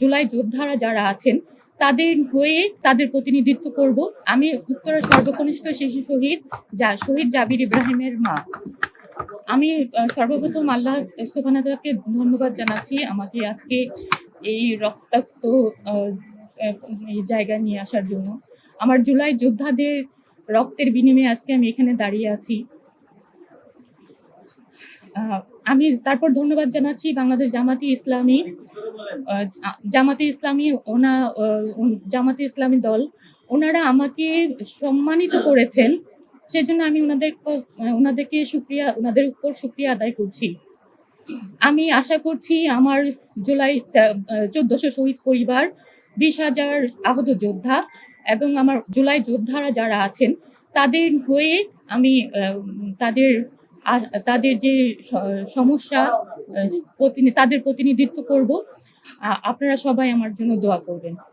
জুলাই যোদ্ধারা যারা আছেন তাদের হয়ে তাদের প্রতিনিধিত্ব করব। আমি উত্তরের সর্বকনিষ্ঠ শিশু শহীদ জাবির ইব্রাহিমের মা। আমি সর্বপ্রথম আল্লাহ সুবহানাহু ওয়া তাআলাকে ধন্যবাদ জানাচ্ছি আমাকে আজকে এই রক্তাক্ত এই জায়গায় নিয়ে আসার জন্য। আমার জুলাই যোদ্ধাদের রক্তের বিনিময়ে আজকে আমি এখানে দাঁড়িয়ে আছি। আমি তারপর ধন্যবাদ জানাচ্ছি বাংলাদেশ জামাতে ইসলামী দল। ওনারা আমাকে সম্মানিত করেছেন, সেজন্য আমি ওনাদের উপর শুকরিয়া আদায় করছি। আমি আশা করছি আমার জুলাই 1400 শহীদ পরিবার, 20,000 আহত যোদ্ধা এবং আমার জুলাই যোদ্ধারা যারা আছেন তাদের হয়ে আমি তাদের যে সমস্যা তাদের প্রতিনিধিত্ব করব। আপনারা সবাই আমার জন্য দোয়া করবেন।